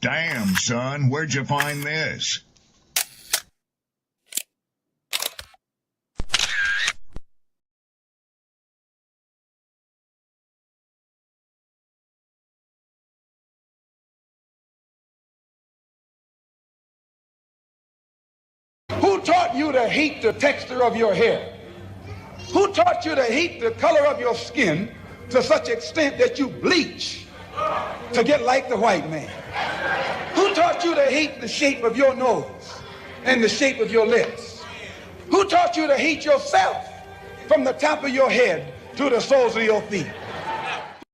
Damn, son, where'd you find this? Who taught you to hate the texture of your hair? Who taught you to hate the color of your skin to such extent that you bleach to get like the white man? Who taught you to hate the shape of your nose and the shape of your lips? Who taught you to hate yourself from the top of your head to the soles of your feet?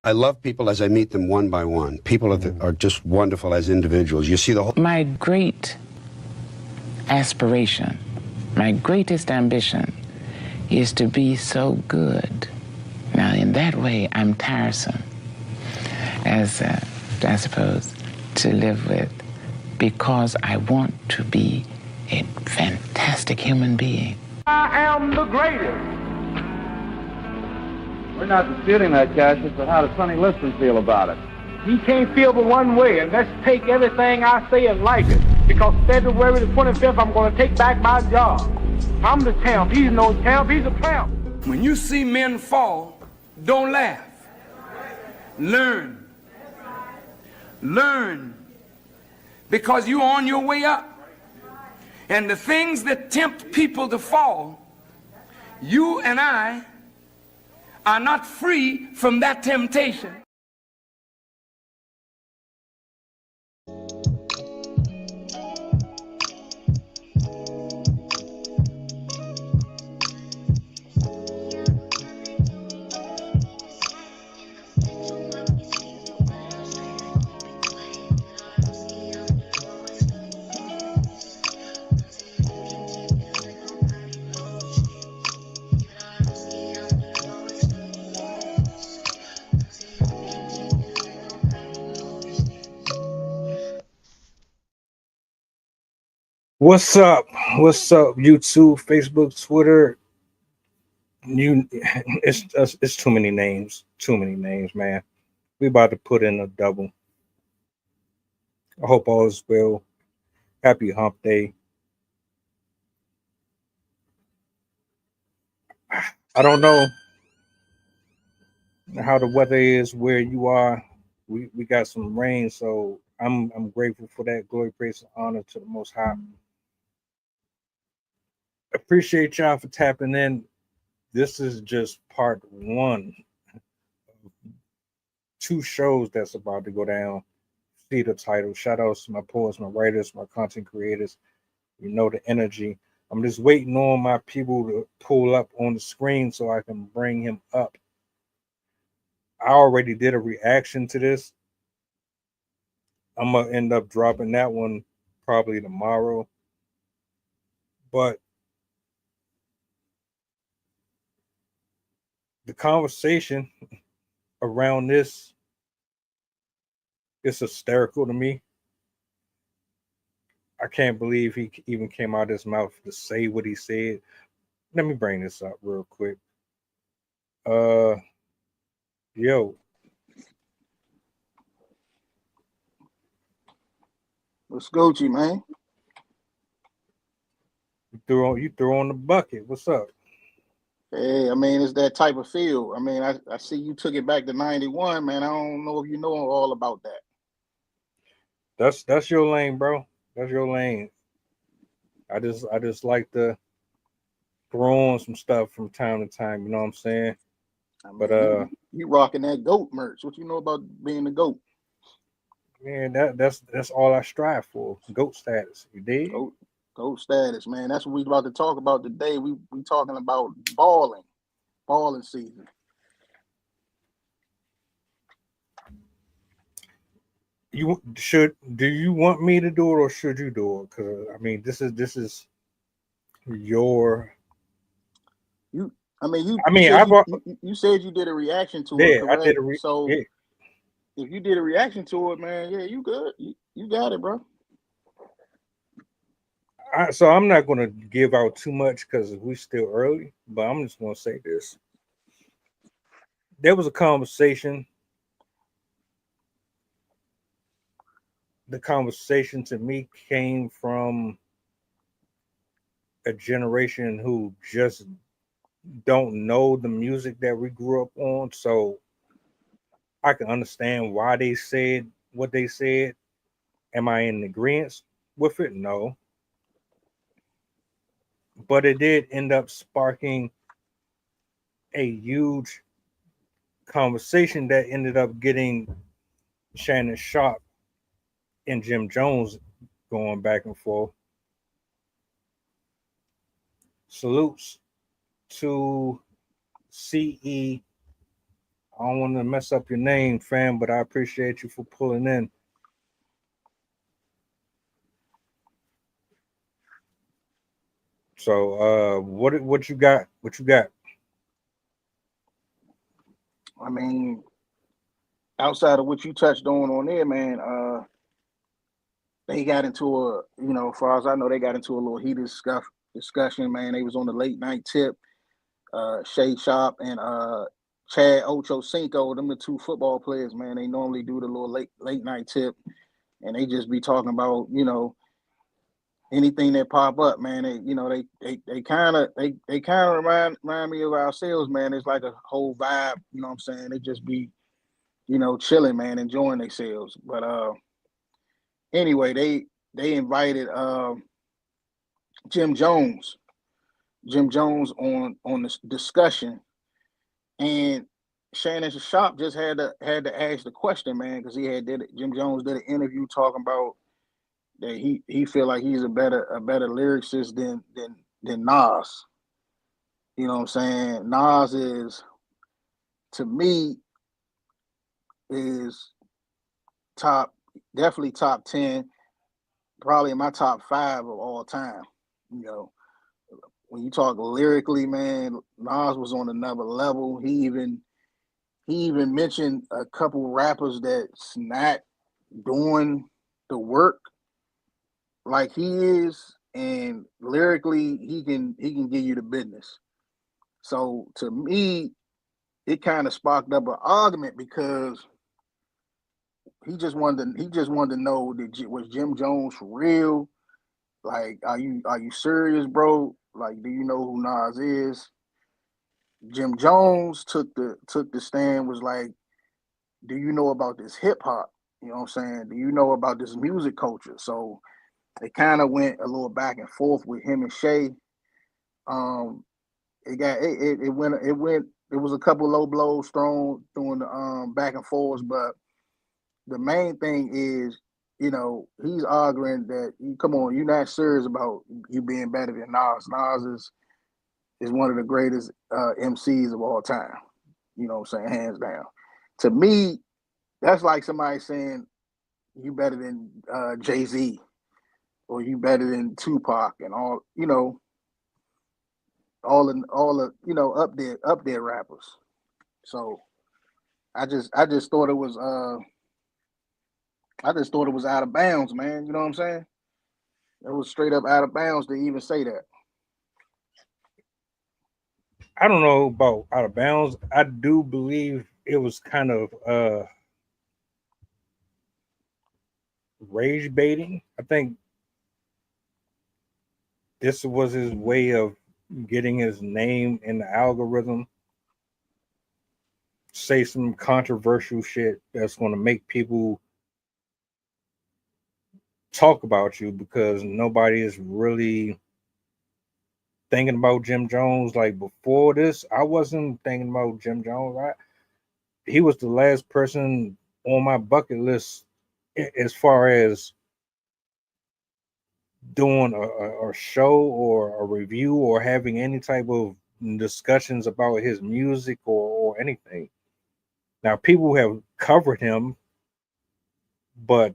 I love people as I meet them one by one. People are just wonderful as individuals. You see the whole... My great aspiration, my greatest ambition is to be so good. Now, in that way, I'm tiresome, as I suppose, to live with, because I want to be a fantastic human being. I am the greatest. We're not disputing that, Cassius, but how does Sonny Liston feel about it? He can't feel but one way, and let's take everything I say and like it. Because February the 25th, I'm going to take back my job. I'm the champ. He's no champ. He's a tramp. When you see men fall, don't laugh. Learn. Learn. Because you're on your way up. And the things that tempt people to fall, you and I are not free from that temptation. What's up? What's up? YouTube, Facebook, Twitter. It's too many names. Too many names, man. We about to put in a double. I hope all is well. Happy Hump Day. I don't know how the weather is where you are. We got some rain, so I'm grateful for that. Glory, praise, and honor to the Most High. Appreciate y'all for tapping in. This is just part one of 2 shows that's about to go down. See the title. Shout outs to my poets, my writers, my content creators. You know the energy. I'm just waiting on my people to pull up on the screen so I can bring him up. I already did a reaction to this. I'm going to end up dropping that one probably tomorrow. But the conversation around this is hysterical to me. I can't believe he even came out of his mouth to say what he said. Let me bring this up real quick. Yo. What's Gucci, man? You threw on the bucket. What's up? Hey, I mean, it's that type of feel. I mean, I see you took it back to 91, man. I don't know if you know all about that. That's your lane, bro. That's your lane. I just like to throw on some stuff from time to time, you know what I'm saying? I mean, But you rocking that GOAT merch. What you know about being the GOAT? Man, that's all I strive for. GOAT status. You dig? GOAT status, man. That's what we about to talk about today. We talking about balling season. Do you want me to do it or should you do it? Because I mean, this is your. You said you did a reaction to it, correct? I did So if you did a reaction to it, man, yeah, you good. You got it, bro. So I'm not going to give out too much because we're still early, but I'm just going to say this. There was a conversation the conversation to me came from a generation who just don't know the music that we grew up on. So I can understand why they said what they said. Am I in agreement with it? No. But it did end up sparking a huge conversation that ended up getting Shannon Sharpe and Jim Jones going back and forth. Salutes to CE. I don't want to mess up your name, fam, but I appreciate you for pulling in. So what you got? What you got? I mean, outside of what you touched on there, man, they got into a, as far as I know, they got into a little heated discussion, man. They was on the late night tip. Shay Sharpe and Chad Ochocinco, them the two football players, man. They normally do the little late night tip, and they just be talking about, anything that pop up, man. They kind of remind me of ourselves, man. It's like a whole vibe, you know what I'm saying? They just be, chilling, man, enjoying themselves. But anyway, they invited Jim Jones on this discussion, and Shannon Sharpe just had to ask the question, man, because Jim Jones did an interview talking about that he feel like he's a better lyricist than Nas. You know what I'm saying? Nas is, to me, is definitely top 10, probably in my top 5 of all time. When you talk lyrically, man, Nas was on another level. He even mentioned a couple rappers that's not doing the work like he is, and lyrically he can give you the business. So to me, it kind of sparked up an argument because he just wanted to know, was Jim Jones for real? Like, are you serious, bro? Like, do you know who Nas is? Jim Jones took the stand, was like, do you know about this hip hop? You know what I'm saying? Do you know about this music culture? So it kind of went a little back and forth with him and Shay. It was a couple low blows thrown during the back and forths, but the main thing is, he's arguing that, come on, you're not serious about you being better than Nas. Nas is one of the greatest MCs of all time. You know what I'm saying? Hands down. To me, that's like somebody saying you better than Jay-Z, or you better than Tupac, and all the up there rappers. So I just thought it was out of bounds, man. You know what I'm saying? It was straight up out of bounds to even say that. I don't know about out of bounds. I do believe it was kind of rage baiting. I think this was his way of getting his name in the algorithm. Say some controversial shit that's going to make people talk about you, because nobody is really thinking about Jim Jones. Like, before this, I wasn't thinking about Jim Jones. He was the last person on my bucket list as far as doing a show or a review or having any type of discussions about his music or anything. Now, people have covered him, but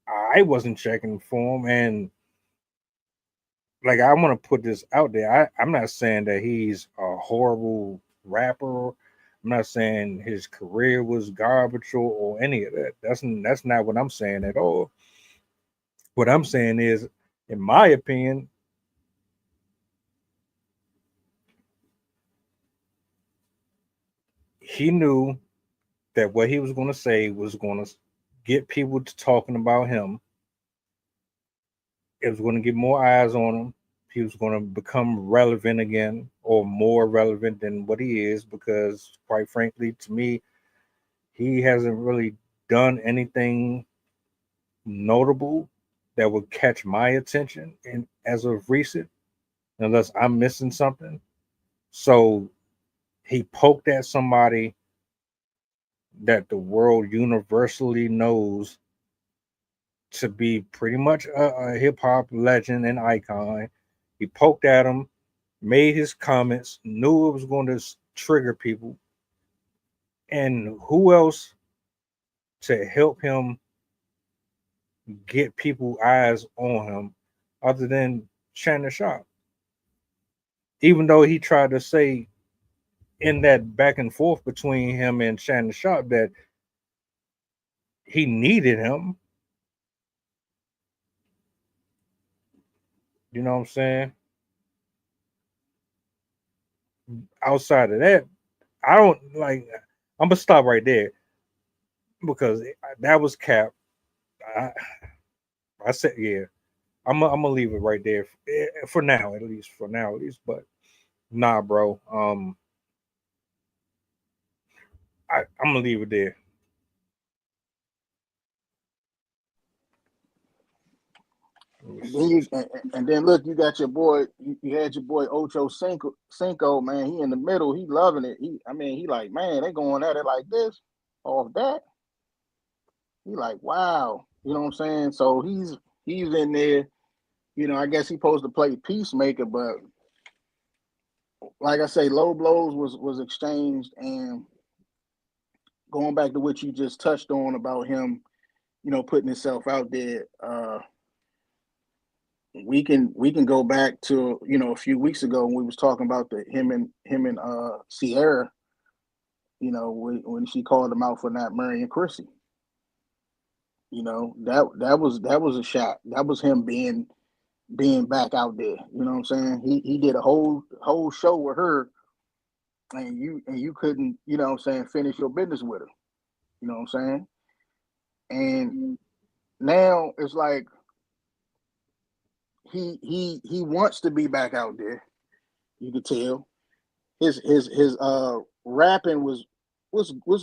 I wasn't checking for him. And like, I want to put this out there. I'm not saying that he's a horrible rapper. I'm not saying his career was garbage or any of that. That's not what I'm saying at all. What I'm saying is, in my opinion, he knew that what he was going to say was going to get people to talking about him. it was going to get more eyes on him. He was going to become relevant again, or more relevant than what he is, because quite frankly, to me, he hasn't really done anything notable that would catch my attention and as of recent, unless I'm missing something. So he poked at somebody that the world universally knows to be pretty much a hip hop legend and icon. He poked at him, made his comments, knew it was going to trigger people. And who else to help him get people eyes on him other than Shannon Sharpe? Even though he tried to say in that back and forth between him and Shannon Sharpe that he needed him. You know what I'm saying? Outside of that, I don't like. I'm gonna stop right there because that was cap. I said, yeah, I'm gonna leave it right there for now, at least. For now, at least. But nah, bro. I'm gonna leave it there. And then look, you got your boy. You had your boy Ocho Cinco, man. He in the middle. He loving it. He like, man, they going at it like this, off that. He like, wow. You know what I'm saying? So he's in there. You know, I guess he supposed to play peacemaker, but like I say, low blows was exchanged. And going back to what you just touched on about him, you know, putting himself out there. We can go back to, you know, a few weeks ago when we was talking about him and Sierra, you know, when she called him out for not marrying Chrissy. You know, that was a shot. That was him being back out there. You know what I'm saying? He did a whole show with her, and you couldn't, you know what I'm saying, finish your business with her. You know what I'm saying? And now it's like he wants to be back out there. You could tell his rapping was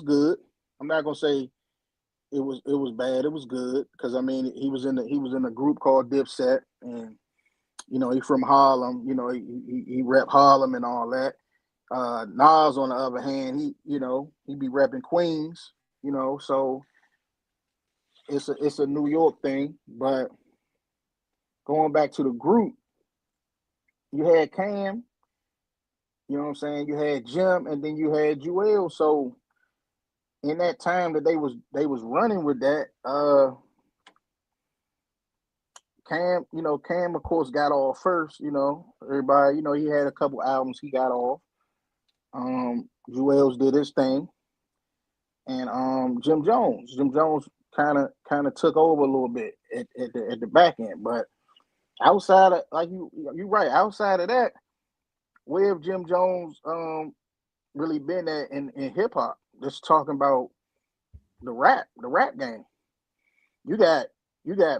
good. I'm not gonna say it was bad. It was good because I mean he was in a group called Dipset, and you know he from Harlem. You know he rep Harlem and all that. Nas on the other hand, he be repping Queens. You know, so it's a New York thing. But going back to the group, you had Cam. You know what I'm saying? You had Jim, and then you had Jewel. So in that time that they was running with that, Cam of course got off first. You know, everybody, you know, he had a couple albums he got off. Jewels did his thing, and Jim Jones kind of took over a little bit at the back end. But outside of, like you right, outside of that, where have Jim Jones really been at in hip hop? Just talking about the rap game. You got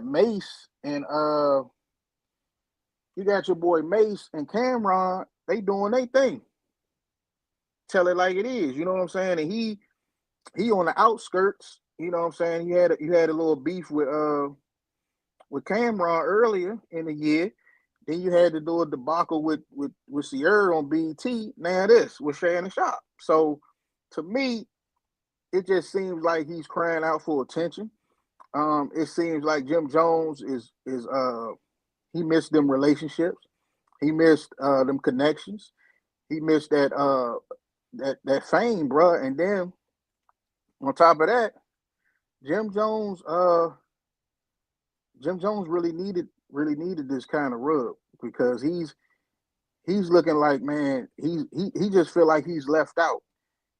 Mace and you got your boy Mace and Cameron. They doing their thing. Tell it like it is. You know what I'm saying? And he on the outskirts. You know what I'm saying? You had a little beef with Cameron earlier in the year. Then you had to do a debacle with Sierra on BT. Now this with Shannon Sharpe. So to me, it just seems like he's crying out for attention. It seems like Jim Jones is he missed them relationships. He missed them connections. He missed that fame, bro. And then on top of that, Jim Jones really needed this kind of rub because he's looking like, man, he just feel like he's left out.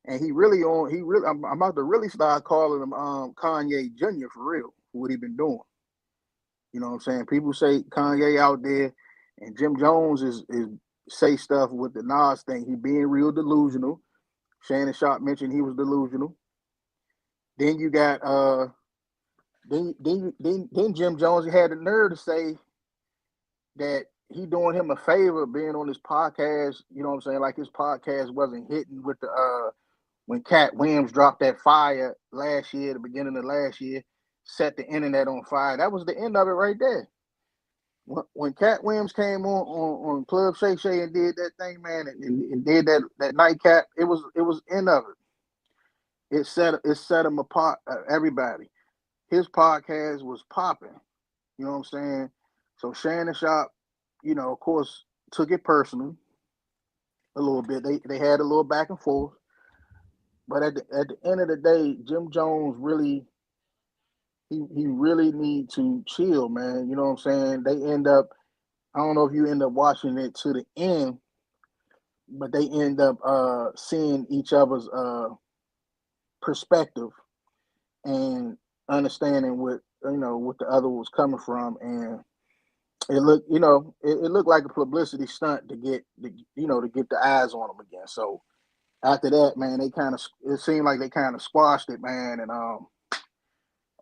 And I'm about to really start calling him Kanye Jr. for real, for what he been doing. You know what I'm saying? People say Kanye out there, and Jim Jones is say stuff with the Nas thing. He being real delusional. Shannon Sharpe mentioned he was delusional. Then you got then Jim Jones had the nerve to say that he doing him a favor being on this podcast. You know what I'm saying? Like his podcast wasn't hitting with the when Cat Williams dropped that fire last year, the beginning of last year, set the internet on fire. That was the end of it right there. When Cat Williams came on Club Shay Shay and did that thing, man, and did that nightcap, it was end of it. It set him apart. Everybody, his podcast was popping. You know what I'm saying? So Shannon Sharpe, you know, of course, took it personal a little bit. They had a little back and forth, but at the end of the day, Jim Jones really. He really need to chill, man. You know what I'm saying? They end up, I don't know if you end up watching it to the end, but they end up seeing each other's perspective and understanding what the other was coming from, and it looked like a publicity stunt to get the eyes on them again. So after that, man, it seemed like they kind of squashed it, man, and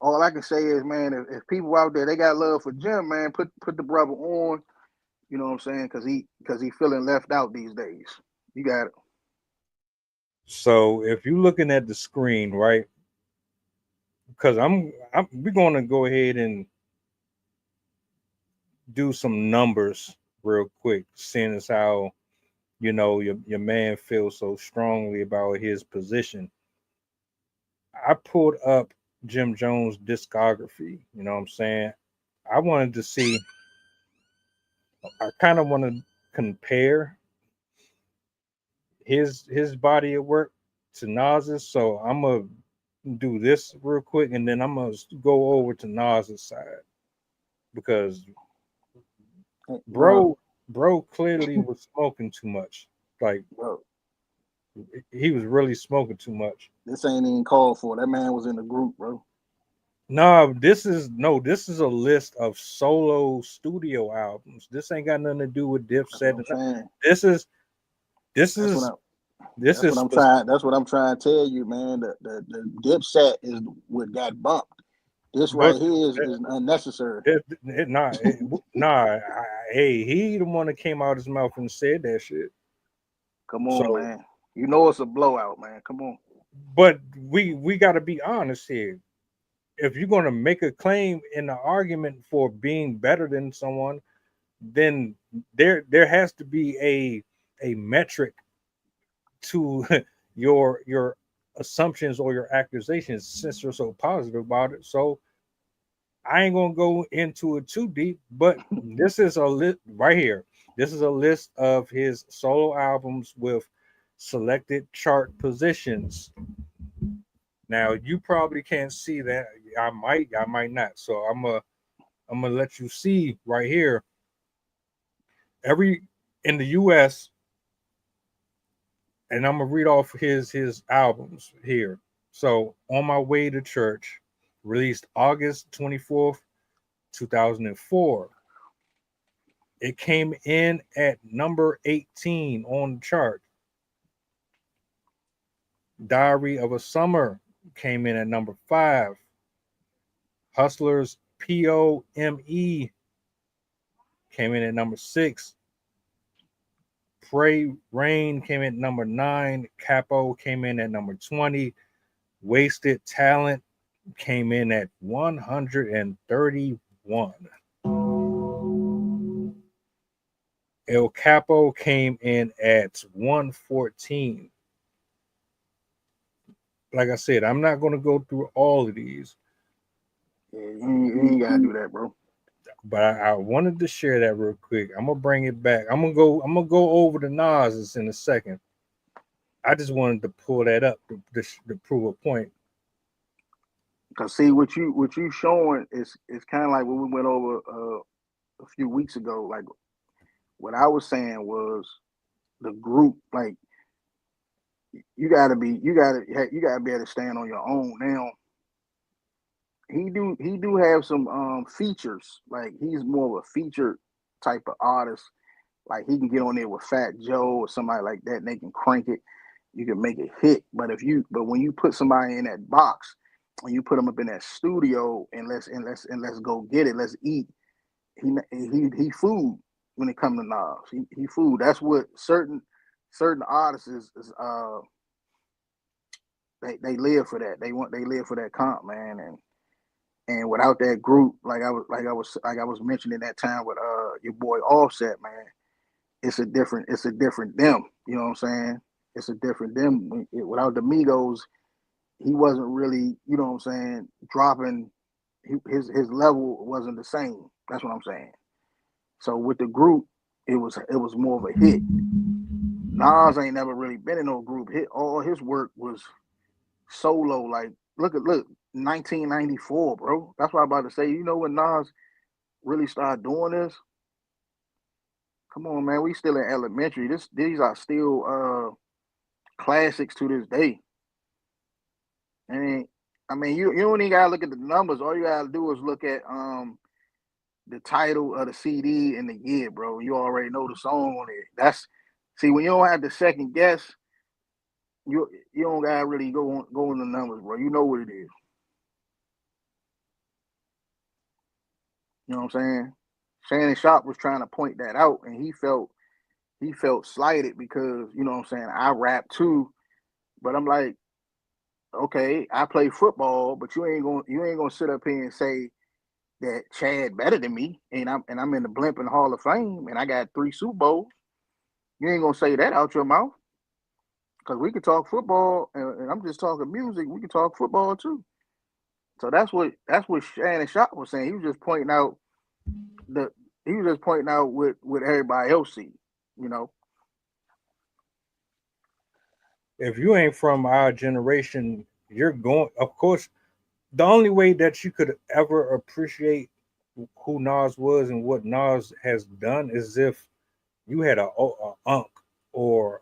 all I can say is, man, if people out there, they got love for Jim, man, put the brother on, you know what I'm saying? Because he feeling left out these days. You got it. So if you're looking at the screen, right? Because we're going to go ahead and do some numbers real quick, seeing as how, you know, your man feels so strongly about his position. I pulled up Jim Jones' discography, you know what I'm saying? I wanted to see, I kind of want to compare his body of work to Nas's. So I'm gonna do this real quick, and then I'm gonna go over to Nas's side, because bro clearly was smoking too much. Like, bro, he was really smoking too much. This ain't even called for. That man was in the group, bro. No, this is a list of solo studio albums. This ain't got nothing to do with Dipset. This is That's what I'm trying to tell you, man. The Dipset is what got bumped. This right here is unnecessary. Hey, he the one that came out his mouth and said that shit. Come on, man. You know it's a blowout, man. Come on. But we got to be honest here. If you're going to make a claim in the argument for being better than someone, then there has to be a metric to your assumptions or your accusations, since you're so positive about it. So I ain't gonna go into it too deep, but this is a list right here. This is a list of his solo albums with selected chart positions. Now you probably can't see that. I might not. So I'm gonna let you see right here. In the US, and I'm gonna read off his albums here. So, On My Way to Church, released August 24th, 2004. It came in at number 18 on the chart. Diary of a Summer came in at number 5. Hustlers POME came in at number 6. Pray Rain came in at number 9. Capo came in at number 20. Wasted Talent came in at 131. El Capo came in at 114. Like I said, I'm not going to go through all of these. Yeah, you ain't got to do that, bro. But I wanted to share that real quick. I'm gonna bring it back. I'm gonna go over the Nas in a second. I just wanted to pull that up to prove a point. Cause see what you showing is kind of like what we went over a few weeks ago. Like what I was saying was the group. Like you gotta be able to stand on your own. Now he do have some features. Like he's more of a featured type of artist. Like he can get on there with Fat Joe or somebody like that, and they can crank it. You can make it hit. But when you put somebody in that box and you put them up in that studio and let's go get it, let's eat. he food when it comes to Nas. He food. That's what certain artists is they live for that. They live for that comp, man. And without that group, like I was mentioning that time with your boy Offset, man, it's a different them. You know what I'm saying? It's a different them. Without the Migos, he wasn't really, you know what I'm saying, dropping. His level wasn't the same. That's what I'm saying. So with the group, it was more of a hit. Nas ain't never really been in no group hit. All his work was solo. Like look, 1994, bro. That's what I'm about to say. You know when Nas really started doing this? Come on, man. We still in elementary. These are still classics to this day. And I mean, you don't even gotta look at the numbers. All you gotta do is look at the title of the CD and the year, bro. You already know the song on it. See when you don't have the second guess, you don't gotta really go in the numbers, bro. You know what it is. You know what I'm saying? Shannon Sharpe was trying to point that out, and he felt slighted because, you know what I'm saying, I rap too, but I'm like, okay, I play football, but you ain't gonna sit up here and say that Chad better than me, and I'm in the Blimping Hall of Fame, and I got 3 Super Bowls. You ain't gonna say that out your mouth, because we could talk football, and I'm just talking music. We could talk football too. So that's what Shannon Sharpe was saying. He was just pointing out what everybody else see, you know. If you ain't from our generation, you're going. Of course, the only way that you could ever appreciate who Nas was and what Nas has done is if you had a uncle or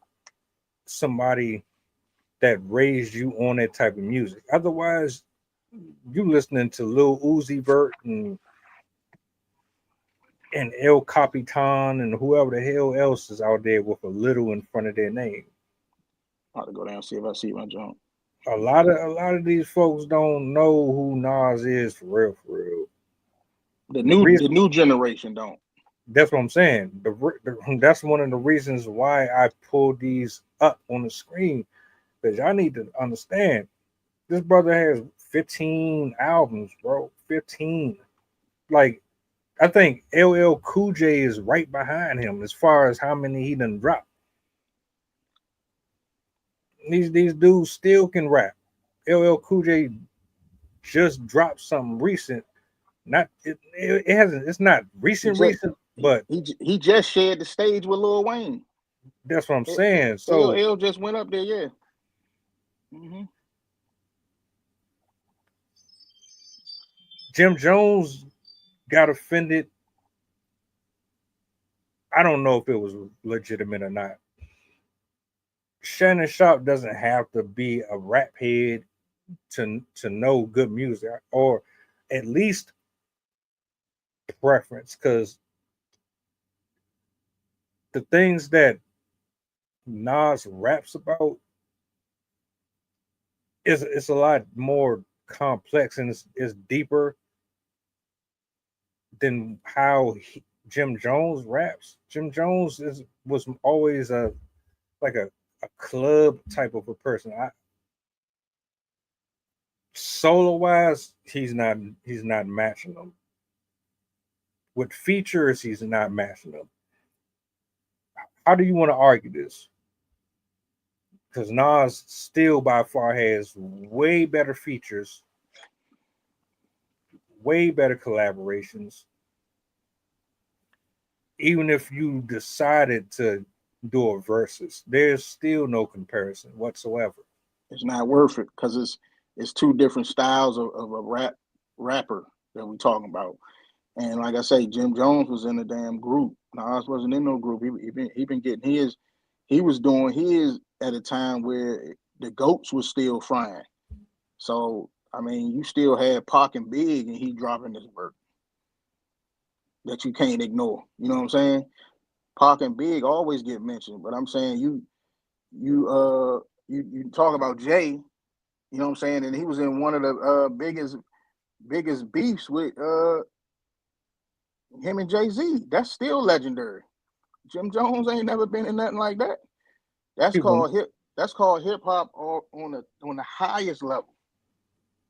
somebody that raised you on that type of music. Otherwise, you listening to Lil Uzi Vert and El Capitan and whoever the hell else is out there with a little in front of their name. I'll have to go down and see if I see my jump. A lot of these folks don't know who Nas is for real, for real. The new generation don't. That's what I'm saying. That's one of the reasons why I pulled these up on the screen, because y'all need to understand. This brother has 15 albums, bro. 15. Like, I think LL Cool J is right behind him as far as how many he done dropped. These dudes still can rap. LL Cool J just dropped something recent. It's not recent, but he just shared the stage with Lil Wayne. That's what I'm saying. So LL just went up there, yeah. Mm-hmm. Jim Jones got offended. I don't know if it was legitimate or not. Shannon Sharpe doesn't have to be a rap head to know good music, or at least preference, because the things that Nas raps about it's a lot more complex and it's deeper than how Jim Jones raps. Jim Jones was always a club type of a person. Solo wise, he's not matching them. With features, he's not matching them. How do you want to argue this? Because Nas still by far has way better features, way better collaborations. Even if you decided to do a versus, there's still no comparison whatsoever. It's not worth it because it's 2 different styles of a rapper that we're talking about. And like I say, Jim Jones was in a damn group. Nas wasn't in no group. He been getting his. He was doing his at a time where the goats was still frying. So I mean, you still had Pac and Big, and he dropping this work that you can't ignore. You know what I'm saying? Pac and Big always get mentioned, but I'm saying you talk about Jay. You know what I'm saying? And he was in one of the biggest beefs with Him and Jay-Z, that's still legendary. Jim Jones ain't never been in nothing like that. That's People, called hip hop on the highest level.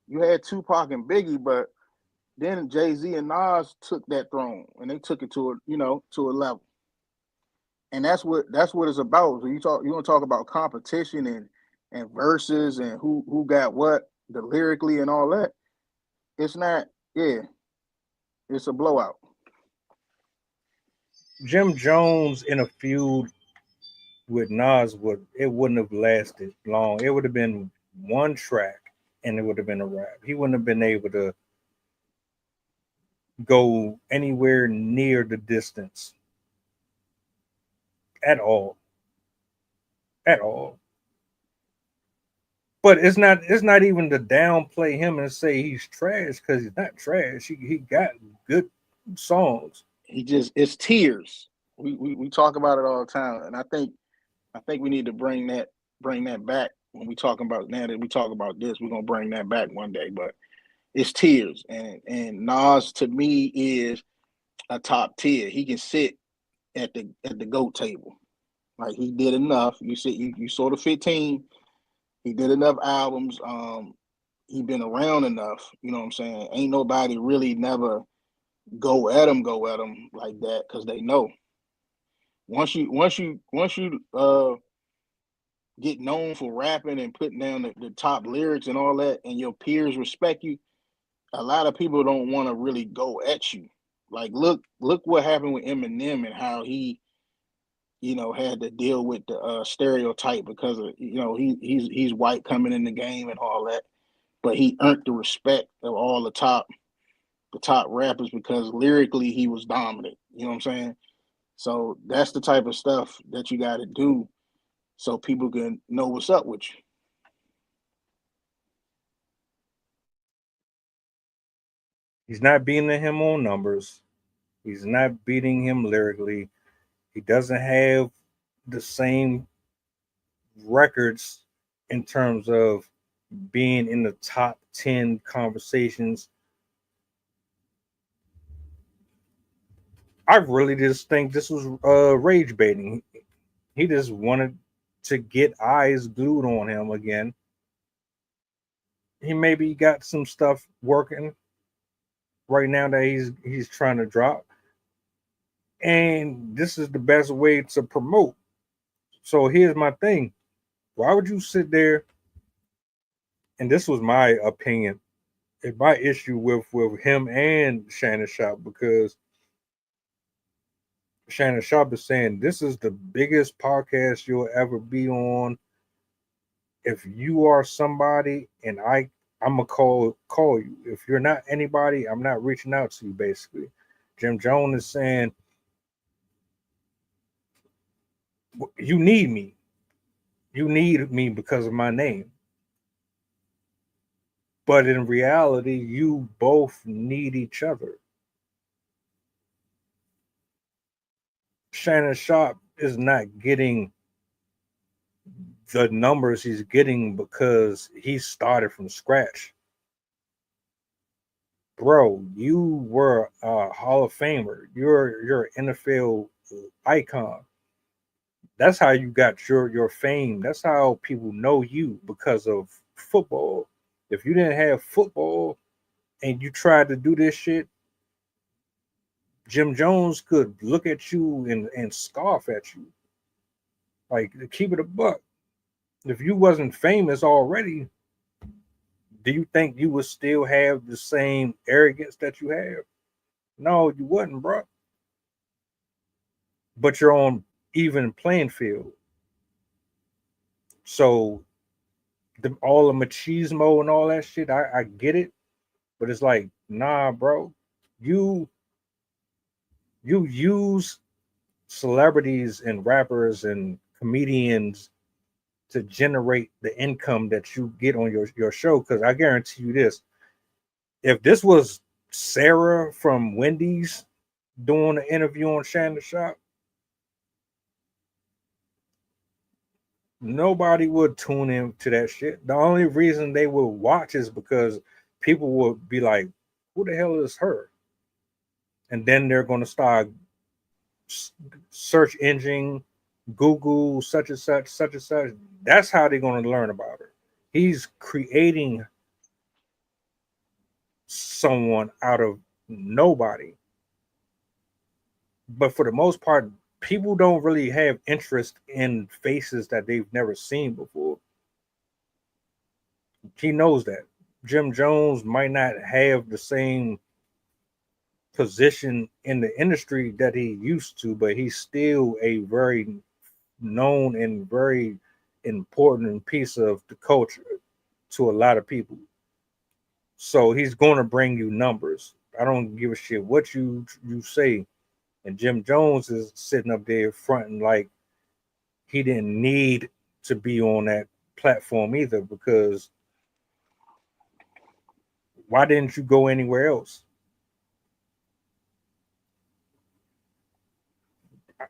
You had Tupac and Biggie, but then Jay-Z and Nas took that throne and they took it to a level. And that's what it's about. So you want to talk about competition and verses and who got what, the lyrically and all that. It's not, it's a blowout. Jim Jones in a feud with Nas wouldn't have lasted long. It would have been one track and it would have been a wrap. He wouldn't have been able to go anywhere near the distance at all. At all. But it's not even to downplay him and say he's trash, because he's not trash. He got good songs. It's tears. We talk about it all the time, and I think we need to bring that back when we talking about, now that we talk about this, we're gonna bring that back one day. But it's tears, and Nas to me is a top tier. He can sit at the GOAT table. Like, he did enough. You saw the 15. He did enough albums. He been around enough. You know what I'm saying? Ain't nobody really never go at him like that, because they know. Once you get known for rapping and putting down the top lyrics and all that, and your peers respect you, a lot of people don't want to really go at you. Like, look what happened with Eminem and how he, had to deal with the stereotype because of, he's white coming in the game and all that, but he earned the respect of all the top rappers because lyrically he was dominant. You know what I'm saying? So that's the type of stuff that you got to do so people can know what's up with you. He's not beating him on numbers. He's not beating him lyrically. He doesn't have the same records in terms of being in the top 10 conversations. I really just think this was rage baiting. He just wanted to get eyes glued on him again. He maybe got some stuff working right now that he's trying to drop, and this is the best way to promote. So here's my thing: why would you sit there? And this was my opinion, and my issue with him and Shannon Sharpe, because Shannon Sharpe is saying this is the biggest podcast you'll ever be on. If you are somebody, and I'm gonna call you. If you're not anybody, I'm not reaching out to you. Basically, Jim Jones is saying you need me. You need me because of my name. But in reality, you both need each other. Shannon Sharpe is not getting the numbers he's getting because he started from scratch. Bro, you were a Hall of Famer. You're an NFL icon. That's how you got your fame. That's how people know you, because of football. If you didn't have football and you tried to do this shit, Jim Jones could look at you and scoff at you. Like, keep it a buck. If you wasn't famous already, do you think you would still have the same arrogance that you have? No, you wouldn't, bro. But you're on even playing field. So all the machismo and all that shit, I get it. But it's like, nah, bro. You use celebrities and rappers and comedians to generate the income that you get on your show. Because I guarantee you this: if this was Sarah from Wendy's doing an interview on Shannon Sharpe, nobody would tune in to that shit. The only reason they would watch is because people would be like, who the hell is her? and then they're going to start search engine, Google, such and such, such and such. That's how they're going to learn about it. He's creating someone out of nobody. But for the most part, people don't really have interest in faces that they've never seen before. He knows that. Jim Jones might not have the same position in the industry that he used to, but he's still a very known and very important piece of the culture to a lot of people. So he's going to bring you numbers. I don't give a shit what you say. And Jim Jones is sitting up there fronting like he didn't need to be on that platform either, because why didn't you go anywhere else?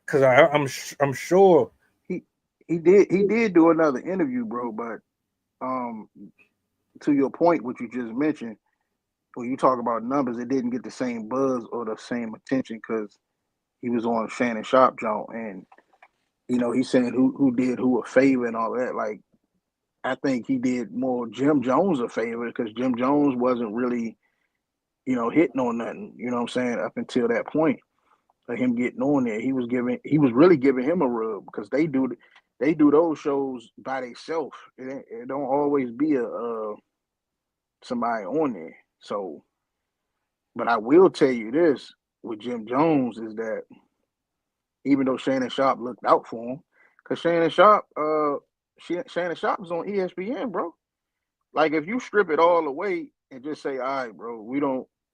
Because I'm sure he did do another interview, bro. But to your point, what you just mentioned, when you talk about numbers, it didn't get the same buzz or the same attention because he was on Shannon Sharpe joint, and he's saying who did who a favor and all that. Like, I think he did more Jim Jones a favor because Jim Jones wasn't really, hitting on nothing. You know what I'm saying? Up until that point of him getting on there, he was really giving him a rub because they do those shows by themselves. It don't always be a somebody on there. So, but I will tell you this with Jim Jones is that even though Shannon Sharpe looked out for him, because Shannon Sharpe was on ESPN, bro. Like, if you strip it all away and just say, all right, bro,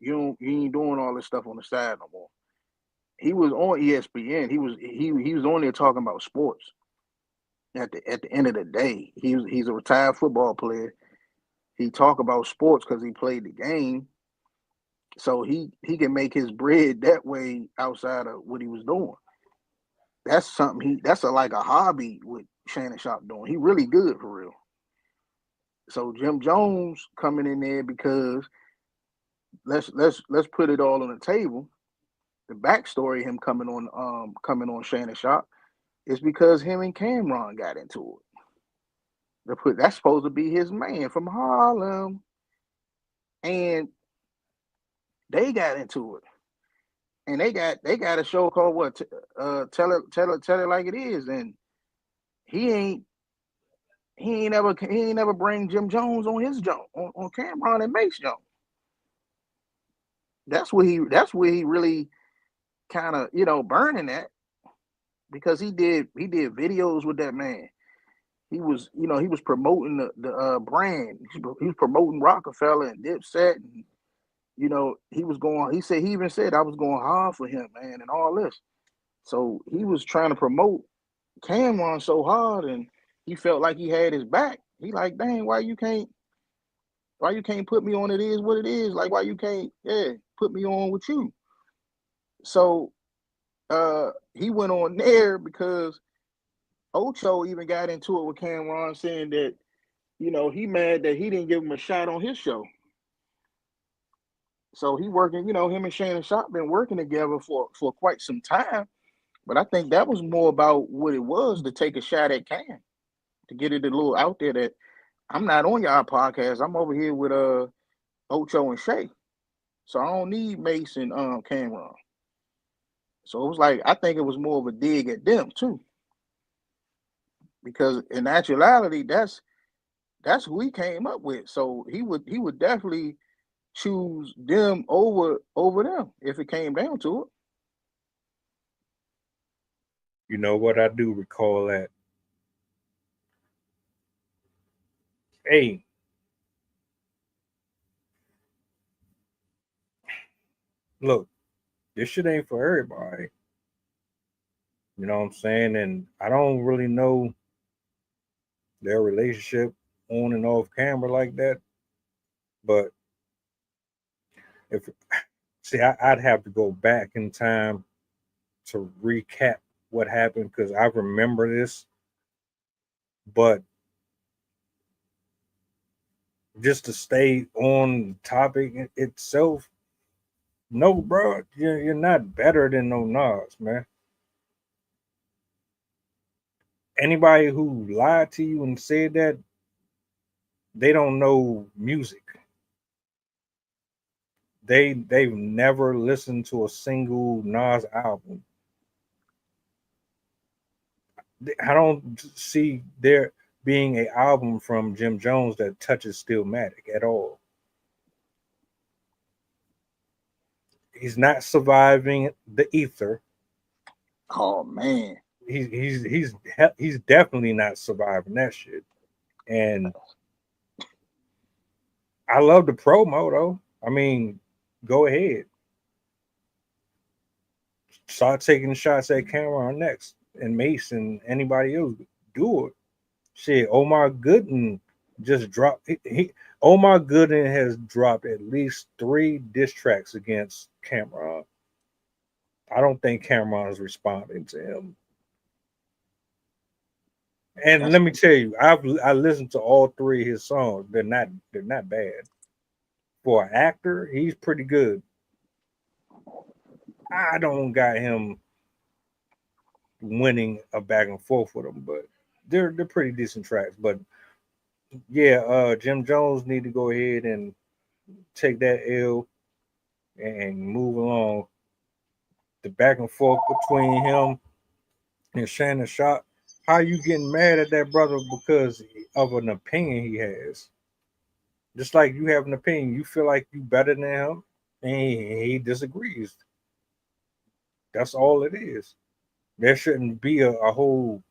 you ain't doing all this stuff on the side no more. He was on ESPN. He was on there talking about sports. At the end of the day, he's a retired football player. He talk about sports because he played the game. So he can make his bread that way outside of what he was doing. That's something like a hobby with Shannon Sharpe doing. He really good for real. So Jim Jones coming in there because let's put it all on the table. The backstory of him coming on Shannon Sharpe is because him and Cameron got into it. That's supposed to be his man from Harlem, and they got into it. And they got a show called what? Tell it like it is, and he ain't never bring Jim Jones on his joint on Cameron and Mace joint. That's where he really kind of burning at, because he did videos with that man. He was promoting the brand. He was promoting Rockefeller and Dipset, and he said he even said I was going hard for him, man, and all this. So he was trying to promote Cameron so hard, and he felt like he had his back. He like, dang, why you can't put me on It Is What It Is? Like, why you can't put me on with you? So he went on there because Ocho even got into it with Cameron, saying that he mad that he didn't give him a shot on his show. So he working, him and Shannon Sharpe been working together for quite some time. But I think that was more about what it was, to take a shot at Cam, to get it a little out there that I'm not on y'all podcast. I'm over here with Ocho and Shay. So I don't need Mace and Cameron. So it was like, I think it was more of a dig at them too. Because in actuality, that's who he came up with. So he would definitely choose them over them if it came down to it. You know what, I do recall that. Hey, look, this shit ain't for everybody. You know what I'm saying? And I don't really know their relationship on and off camera like that. But I'd have to go back in time to recap what happened, because I remember this. But just to stay on topic itself, No, bro, you're not better than no Nas, man. Anybody who lied to you and said that, they don't know music. They've never listened to a single Nas album. I don't see there being an album from Jim Jones that touches Stillmatic at all. He's not surviving the ether. Oh man, He's definitely not surviving that shit. And I love the promo though. I mean, go ahead. Start taking shots at Cameron next and Mace and anybody else. Do it. Shit, Omar Gooden just dropped. Omar Gooden has dropped at least 3 diss tracks against Cameron. I don't think Cameron is responding to him. And let me tell you, I listened to all 3 of his songs. They're not bad. For an actor, he's pretty good. I don't got him winning a back and forth with him, but they're pretty decent tracks. But yeah, Jim Jones need to go ahead and take that L and move along. The back and forth between him and Shannon Sharpe. How you getting mad at that brother because of an opinion he has? Just like you have an opinion, you feel like you better than him, and he disagrees. That's all it is. There shouldn't be a whole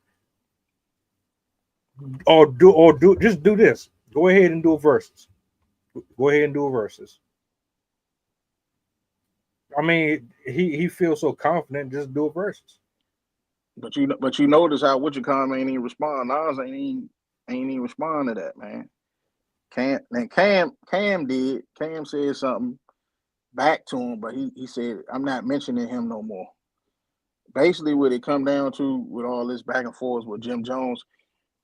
just do this. Go ahead and do a versus. Go ahead and do a versus. I mean, he feels so confident. Just do a versus. but you notice how what you call ain't even respond. Nas ain't even respond to that, man. Cam did. Cam said something back to him, but he said, I'm not mentioning him no more. Basically, what it come down to with all this back and forth with Jim Jones,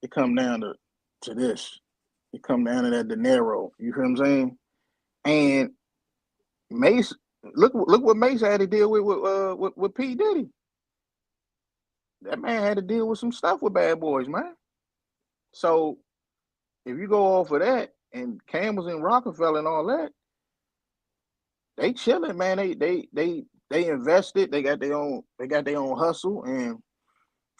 it come down to this. It come down to that dinero. You hear what I'm saying? And Mace, look what Mace had to deal with P. Diddy. That man had to deal with some stuff with Bad Boys, man. So if you go off of that, and Cam was in Rockefeller and all that, they chilling, man. They invested. They got their own hustle, and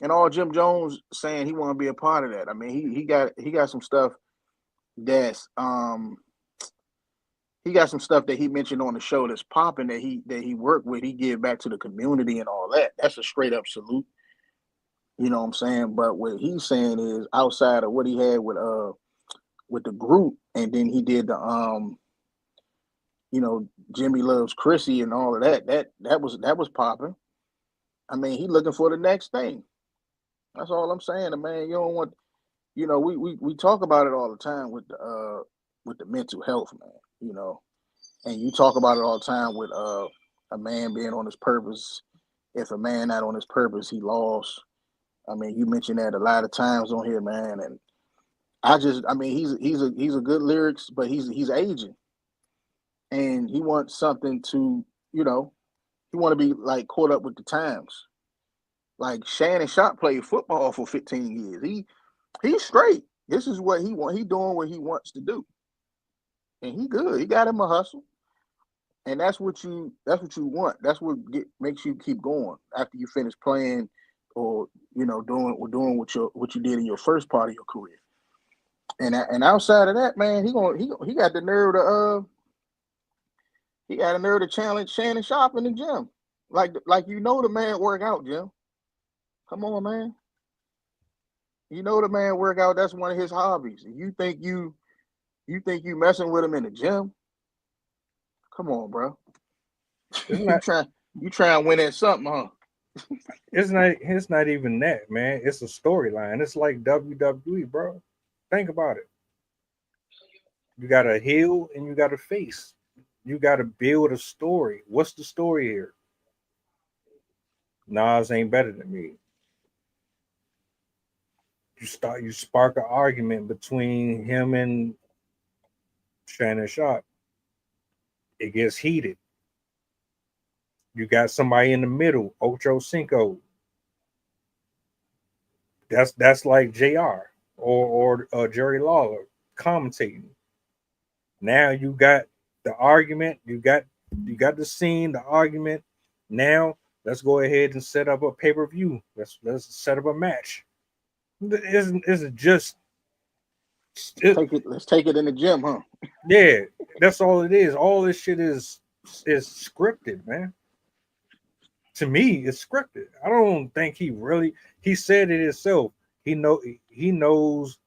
all Jim Jones saying he want to be a part of that. I mean, he got some stuff that's he got some stuff that he mentioned on the show that's popping that he worked with. He give back to the community and all that. That's a straight up salute. You know what I'm saying? But what he's saying is outside of what he had with the group, and then he did the Jimmy Loves Chrissy and all of that. That was popping. I mean, he looking for the next thing. That's all I'm saying, man. You don't want, we talk about it all the time with the mental health, man. And you talk about it all the time with a man being on his purpose. If a man not on his purpose, he lost. I mean, you mentioned that a lot of times on here, man. And he's a good lyrics, but he's aging, and he wants something to, he want to be like caught up with the times. Like Shannon Sharpe played football for 15 years. He's straight. This is what he want. He doing what he wants to do, and he good. He got him a hustle, and that's what you want. That's what makes you keep going after you finish playing, or doing what you did in your first part of your career. And outside of that, man, he got the nerve to challenge Shannon Sharpe in the gym. Like the man work out, Jim. Come on, man. The man work out. That's one of his hobbies. You think you messing with him in the gym? Come on, bro. You trying to win at something, huh? It's not even that, man. It's a storyline. It's like WWE, bro. Think about it. You got a heel and you got a face. You got to build a story. What's the story here? Nas ain't better than me. You spark an argument between him and Shannon Sharpe. It gets heated. You got somebody in the middle, Ocho Cinco. That's like JR or Jerry Lawler commentating. Now you got the argument, you got the scene, the argument. Now let's go ahead and set up a pay-per-view. Let's set up a match. It's just Let's take it in the gym, huh? yeah, that's all it is. All this shit is scripted, man. To me, it's scripted. I don't think he said it himself. He knows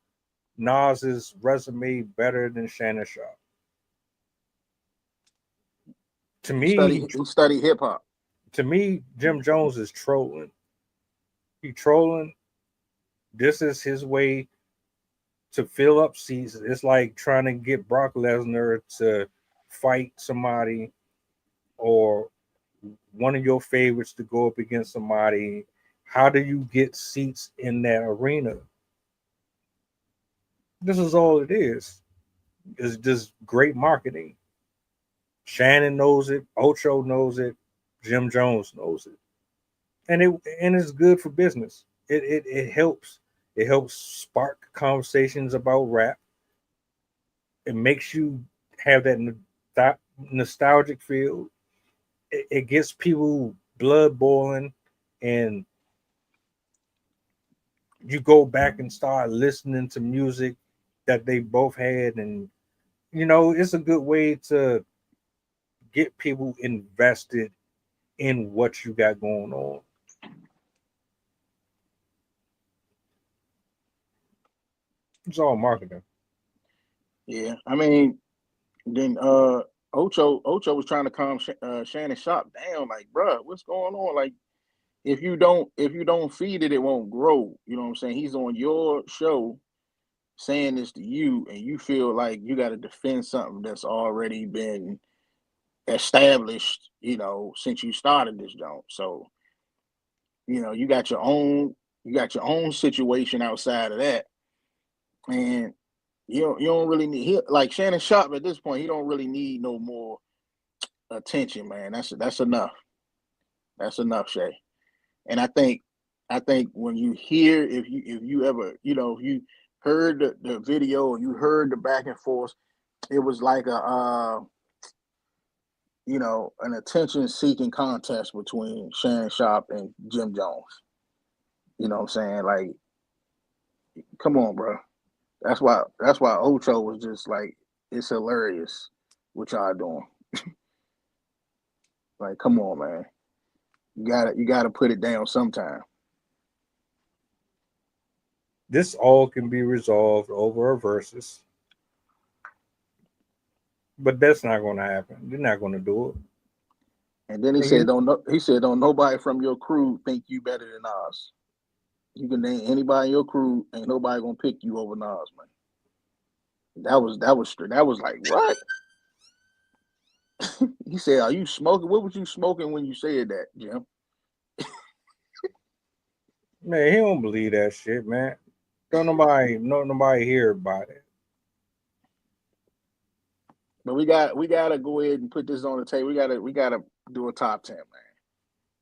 Nas's resume better than Shannon Sharpe. To me, He studied hip hop. To me, Jim Jones is trolling. He trolling. This is his way to fill up seats. It's like trying to get Brock Lesnar to fight somebody or one of your favorites to go up against somebody. How do you get seats in that arena? This is all it is. It's just great marketing. Shannon knows it. Ocho knows it. Jim Jones knows it. And it's good for business. It helps. It helps spark conversations about rap. It makes you have that nostalgic feel. It gets people blood boiling, and you go back and start listening to music that they both had, and it's a good way to get people invested in what you got going on. It's all marketing. Yeah, I mean, then Ocho was trying to calm Shannon Sharpe down, like, bro, what's going on? Like, if you don't feed it, it won't grow. You know what I'm saying? He's on your show saying this to you, and you feel like you got to defend something that's already been established, since you started this joint. So, you got your own situation outside of that, and you don't really need, like Shannon Sharpe at this point. He don't really need no more attention, man. That's enough. That's enough, Shay. And I think when you hear, if you ever, if you heard the video and you heard the back and forth, it was like an attention-seeking contest between Shannon Sharpe and Jim Jones. You know what I'm saying? Like, come on, bro. That's why Ocho was just like, it's hilarious what y'all doing. Like, come on, man. You gotta put it down sometime. This all can be resolved over a versus. But that's not going to happen. They're not going to do it. And then he said, don't nobody from your crew think you better than Nas. You can name anybody in your crew, ain't nobody gonna pick you over Nas, man. That was like, what? He said, are you smoking? What was you smoking when you said that, Jim? Man, he don't believe that shit, man. Don't nobody hear about it. But we gotta go ahead and put this on the table. We gotta do a top 10, man.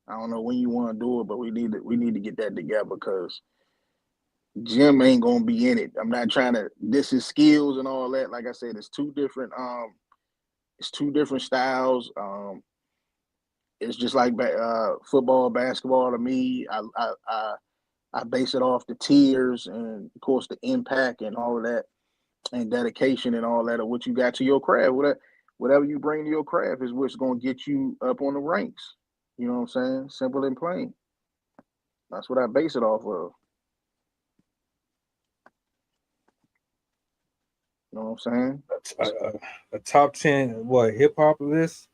I don't know when you want to do it, but we need to get that together because Jim ain't gonna be in it. I'm not trying to diss his skills and all that. Like I said, it's two different styles. It's just like football, basketball to me. I base it off the tiers and of course the impact and all of that and dedication and all that of what you got to your craft. Whatever you bring to your craft is what's gonna get you up on the ranks. You know what I'm saying? Simple and plain. That's what I base it off of. You know what I'm saying? A top 10 hip hop list?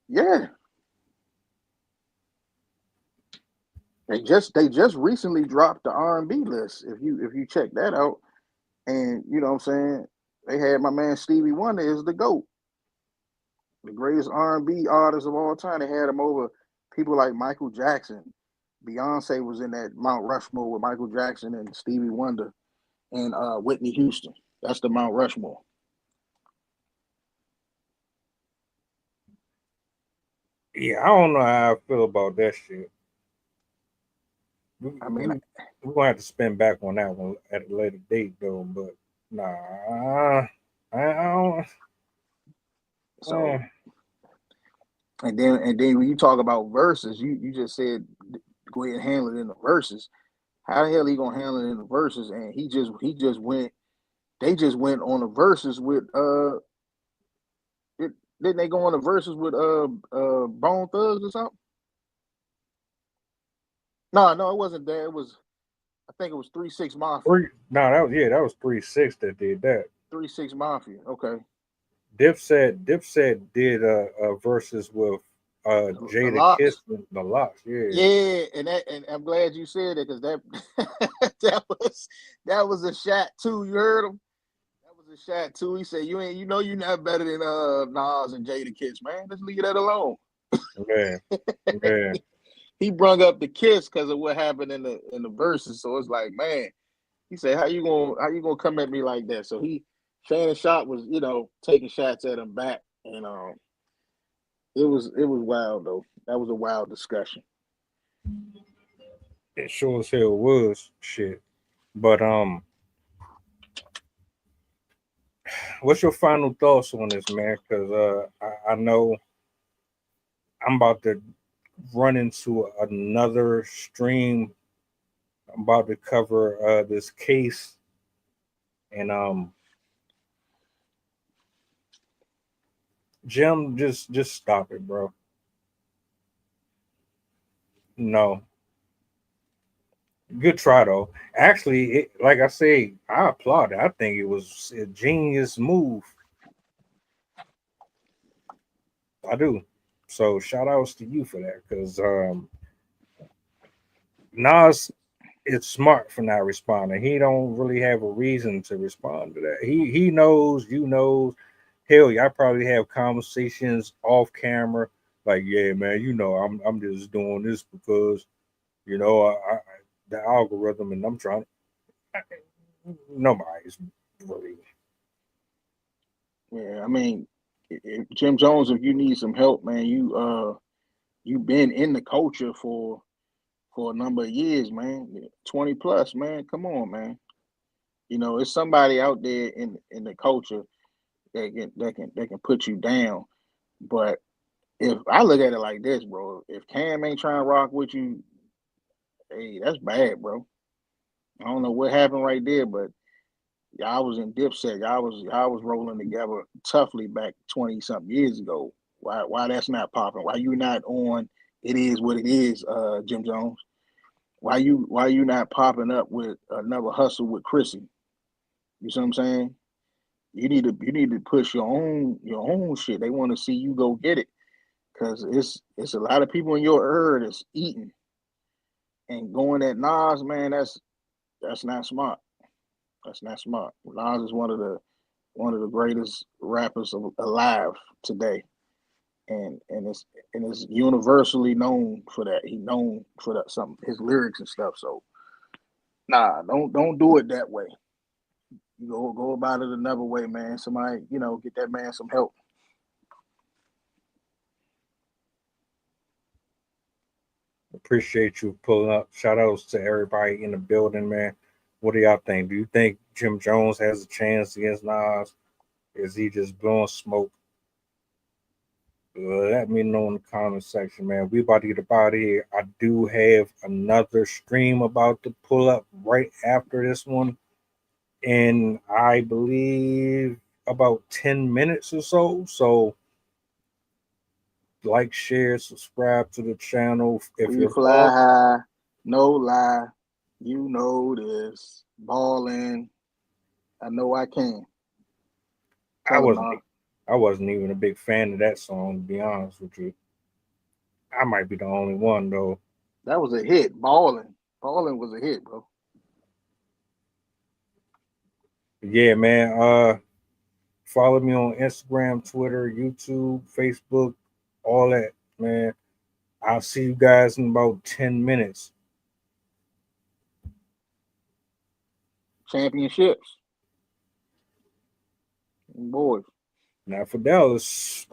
Yeah. They just recently dropped the R&B list. If you check that out, and you know what I'm saying, they had my man Stevie Wonder is the GOAT, the greatest R&B artist of all time. They had him over people like Michael Jackson. Beyonce was in that Mount Rushmore with Michael Jackson and Stevie Wonder and Whitney Houston. That's the Mount Rushmore. Yeah, I don't know how I feel about that shit. I mean, We're gonna have to spin back on that one at a later date, though. But nah, I don't. so and then when you talk about verses, you just said go ahead and handle it in the verses. How the hell he gonna handle it in the verses? And he just went. They just went on the verses with didn't they go on the verses with Bone Thugs or something? No, it wasn't that. It was I think it was 3-6 Mafia. That was 3-6 that did that. 3-6 Mafia. Okay. Dipset did a verses with The Jada Locks. Kiss and the Locks. Yeah. Yeah, and I'm glad you said it because that that was a shot too. You heard him? That was a shot too. He said, you're not better than Nas and Jada Kiss, man. Let's leave that alone. Yeah. Yeah. He brung up the Kiss because of what happened in the verses. So it's like, man, he said, how you gonna come at me like that? So Shannon Sharpe was, taking shots at him back. And it was wild though. That was a wild discussion. It sure as hell was shit. But what's your final thoughts on this, man? Because I know I'm about to run into another stream. I'm about to cover this case, and Jim, just stop it, bro. No, good try though. Actually, like I say, I applaud it. I think it was a genius move. I do. So shout outs to you for that, because Nas is smart for not responding. He don't really have a reason to respond to that. He knows, you knows. Hell, y'all probably have conversations off camera, like, yeah, man, I'm just doing this because I the algorithm, and I'm trying. Nobody's really. Yeah, I mean, Jim Jones, if you need some help, man, you've been in the culture for a number of years, man. 20 plus, man. Come on, man. It's somebody out there in the culture that can put you down. But if I look at it like this, bro, if Cam ain't trying to rock with you, hey, that's bad, bro. I don't know what happened right there, but y'all was in Dipset. Y'all was rolling together toughly back 20 something years ago. Why that's not popping? Why you not on It Is What It Is, Jim Jones? Why you not popping up with another hustle with Chrissy? You see what I'm saying? You need to push your own shit. They want to see you go get it. Cause it's a lot of people in your era that's eating and going at Nas, man, that's not smart. That's not smart. Nas is one of the greatest rappers alive today, and it's universally known for that. He known for that some his lyrics and stuff. So nah, don't do it that way. You go about it another way, man. Somebody, get that man some help. Appreciate you pulling up. Shout outs to everybody in the building, man. What do y'all think? Do you think Jim Jones has a chance against Nas? Is he just blowing smoke? Let me know in the comment section, man. We about to get up out of here. I do have another stream about to pull up right after this one, in I believe about 10 minutes or so. So like, share, subscribe to the channel. If We you're fly high, no lie. You know this. Ballin'. I know I can. I Tell him, wasn't Nah. I wasn't even a big fan of that song, to be honest with you. I might be the only one though. That was a hit. Ballin'. Ballin' was a hit, bro. Yeah, man. Follow me on Instagram, Twitter, YouTube, Facebook, all that, man. I'll see you guys in about 10 minutes. Championships. Boys. Now for Dallas.